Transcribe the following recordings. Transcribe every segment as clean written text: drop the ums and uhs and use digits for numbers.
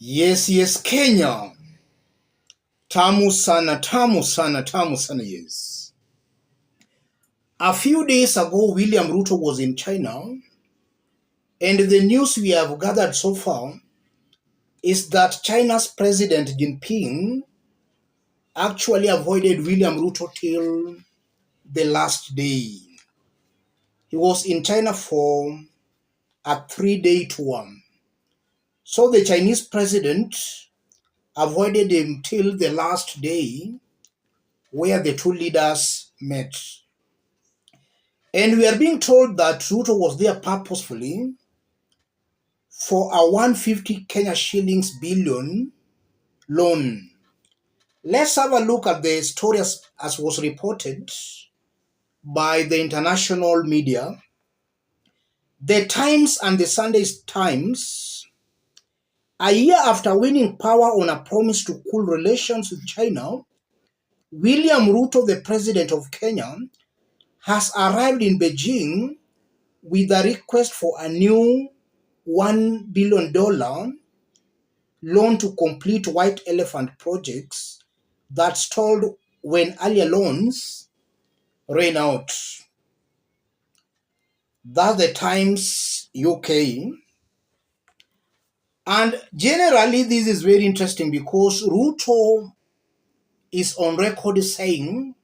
Yes, Kenya. Tamu sana, tamu sana, tamu sana, yes. A few days ago, William Ruto was in China, and the news we have gathered so far is that China's President Jinping actually avoided William Ruto till the last day. He was in China for a 3-day tour. So the Chinese president avoided him till the last day where the two leaders met. And we are being told that Ruto was there purposefully for a 150 Kenya shillings billion loan. Let's have a look at the story as was reported by the international media. The Times and the Sunday Times, a year after winning power on a promise to cool relations with China, William Ruto, the president of Kenya, has arrived in Beijing with a request for a new $1 billion loan to complete white elephant projects that stalled when earlier loans ran out. That's the Times UK. And generally, this is very interesting because Ruto is on record saying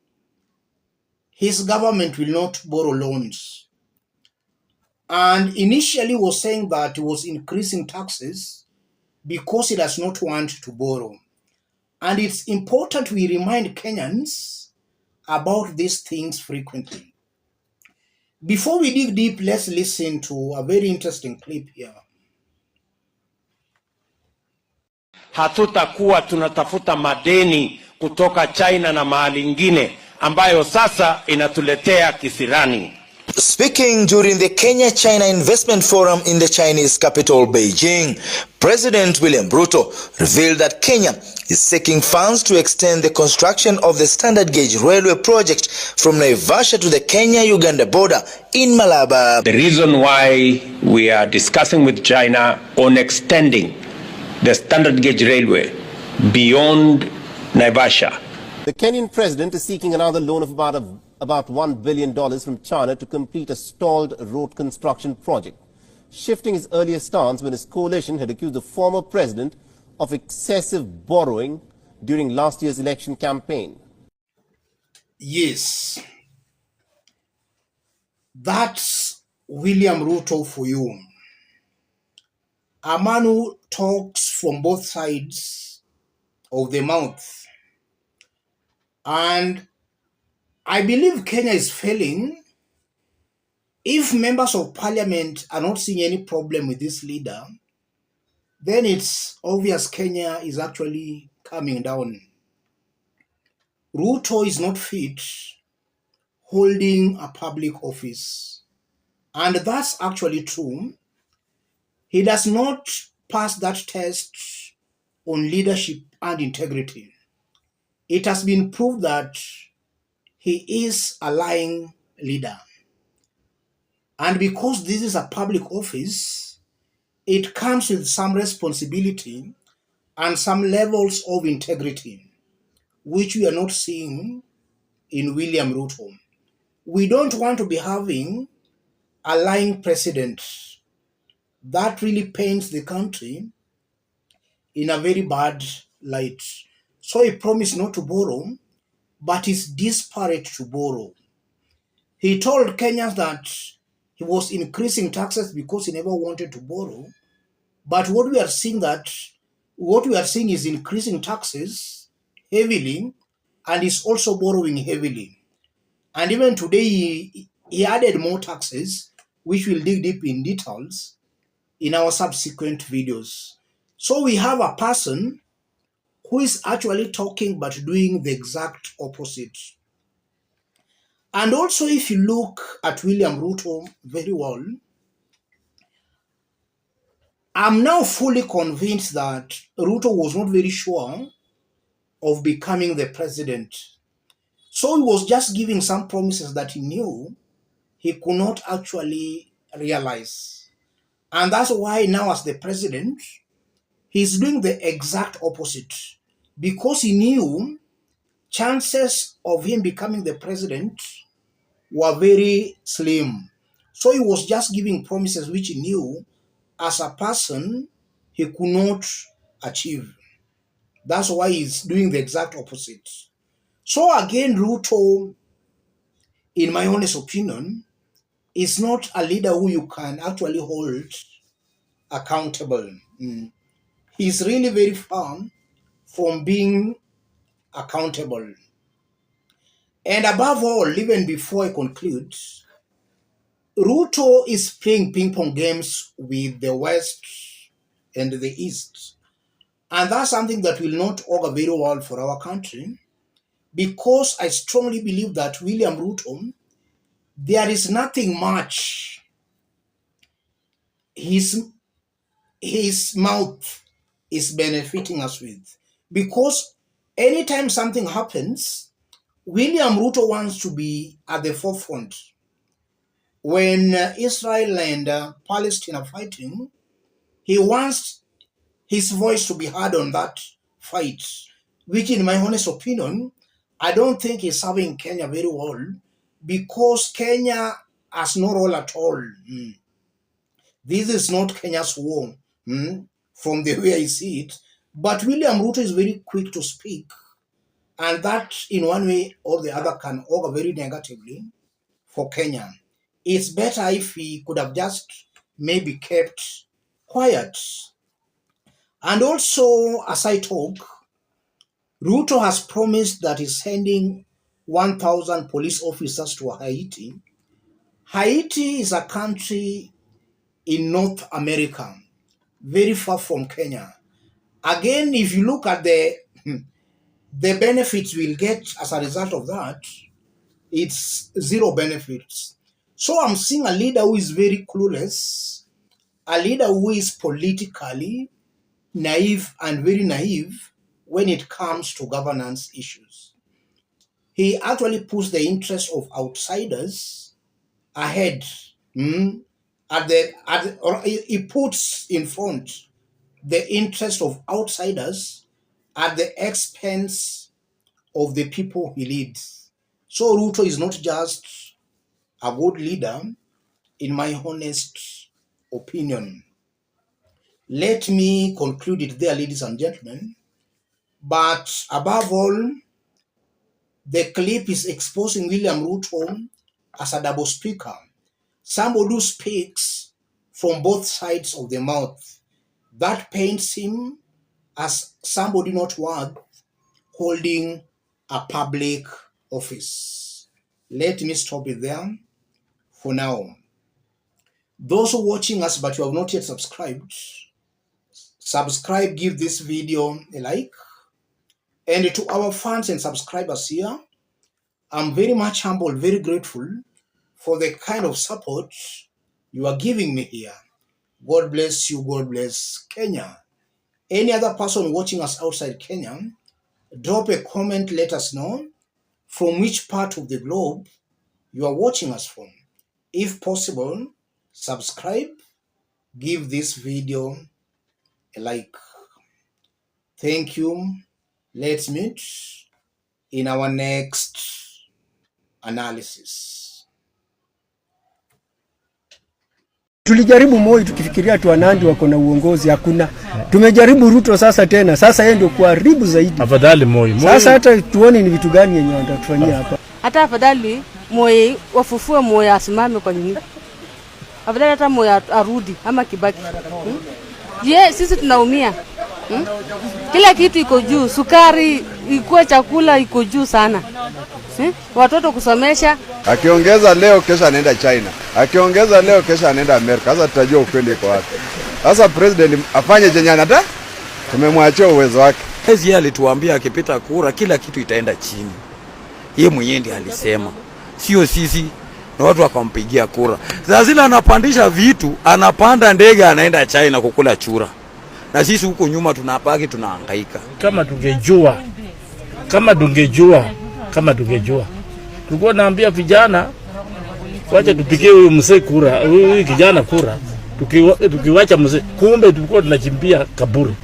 his government will not borrow loans. And initially was saying that he was increasing taxes because he does not want to borrow. And it's important we remind Kenyans about these things frequently. Before we dig deep, let's listen to a very interesting clip here. Hatutakuwa tunatafuta madeni kutoka China na mahali ingine ambayo sasa inatuletea kisirani. Speaking during the Kenya-China Investment Forum in the Chinese capital, Beijing, President William Ruto revealed that Kenya is seeking funds to extend the construction of the standard gauge railway project from Naivasha to the Kenya-Uganda border in Malaba. The reason why we are discussing with China on extending the standard gauge railway beyond Naivasha. The Kenyan president is seeking another loan of about $1 billion from China to complete a stalled road construction project, shifting his earlier stance when his coalition had accused the former president of excessive borrowing during last year's election campaign. Yes, that's William Ruto for you. A man who talks from both sides of the mouth. And I believe Kenya is failing. If members of parliament are not seeing any problem with this leader, then it's obvious Kenya is actually coming down. Ruto is not fit holding a public office. And that's actually true. He does not pass that test on leadership and integrity. It has been proved that he is a lying leader. And because this is a public office, it comes with some responsibility and some levels of integrity, which we are not seeing in William Ruto. We don't want to be having a lying president. That really paints the country in a very bad light. So he promised not to borrow, but is desperate to borrow. He told Kenyans that he was increasing taxes because he never wanted to borrow. But what we are seeing is increasing taxes heavily, and is also borrowing heavily. And even today, he added more taxes, which we'll dig deep in details in our subsequent videos. So we have a person who is actually talking but doing the exact opposite. And also, if you look at William Ruto very well, I'm now fully convinced that Ruto was not very sure of becoming the president. So he was just giving some promises that he knew he could not actually realize. And that's why now as the president, He's doing the exact opposite because he knew chances of him becoming the president were very slim. So he was just giving promises which he knew as a person he could not achieve. That's why he's doing the exact opposite. So again, Ruto, in my honest opinion, is not a leader who you can actually hold accountable. He's really very far from being accountable. And above all, even before I conclude, Ruto is playing ping-pong games with the West and the East. And that's something that will not augur very well for our country, because I strongly believe that William Ruto, there is nothing much his mouth is benefiting us with. Because anytime something happens, William Ruto wants to be at the forefront. When Israel and Palestine are fighting, he wants his voice to be heard on that fight, which in my honest opinion, I don't think is serving Kenya very well, because Kenya has no role at all. This is not Kenya's war, from the way I see it. But William Ruto is very quick to speak, and that in one way or the other can augur very negatively for Kenya. It's better if he could have just maybe kept quiet. And also, as I talk, Ruto has promised that he's sending 1,000 police officers to Haiti. Haiti is a country in North America, very far from Kenya. Again, if you look at the benefits we'll get as a result of that, it's zero benefits. So I'm seeing a leader who is very clueless, a leader who is politically naive and very naive when it comes to governance issues. He actually puts the interest of outsiders ahead. Or he puts in front the interest of outsiders at the expense of the people he leads. So Ruto is not just a good leader, in my honest opinion. Let me conclude it there, ladies and gentlemen. But above all, the clip is exposing William Ruto as a double speaker, somebody who speaks from both sides of the mouth. That paints him as somebody not worth holding a public office. Let me stop it there for now. Those who are watching us but you have not yet subscribed, subscribe, give this video a like. And to our fans and subscribers here, I'm very much humble, very grateful for the kind of support you are giving me here. God bless you. God bless Kenya. Any other person watching us outside Kenya, drop a comment, let us know from which part of the globe you are watching us from. If possible, subscribe, give this video a like. Thank you. Let's meet in our next analysis. Tulijaribu Moi tukifikiria tu Nandi wako na uongozi, hakuna. Tumejaribu Ruto sasa tena. Sasa yeye ndio kuharibu zaidi. Afadhali Moi. Sasa hata tuone ni vitu gani yenye watatufanyia hapa. Hata afadhali Moi wafufue Moi asimame kwa nini? Afadhali hata Moi arudi ama Kibaki. Sisi tunaumia. Kila kitu iko juu, sukari, iko chakula iko juu sana. Watoto kusomesha. Akiongeza leo kesho anaenda China. Akiongeza leo kesho anaenda Amerika. Sasa tutajua ukweli iko wapi. Sasa president afanye chenye anataka. Tumemwachia uwezo wake. Yeye alituambia akipita kura kila kitu itaenda chini. Yeye mwenyewe ndiye alisema. Sio sisi na watu wakampigia kura. Sasa zile anapandisha vitu, anapanda ndege anaenda China kukula chura. Na sisi huko nyuma tunapaki tunahangaika. Kama tungejua. Tulikuwa naambia vijana wacha tupigie huyu mzee kura, huyu kijana kura. Tukiwacha mzee, kumbe tulikuwa tunachimbia kaburi.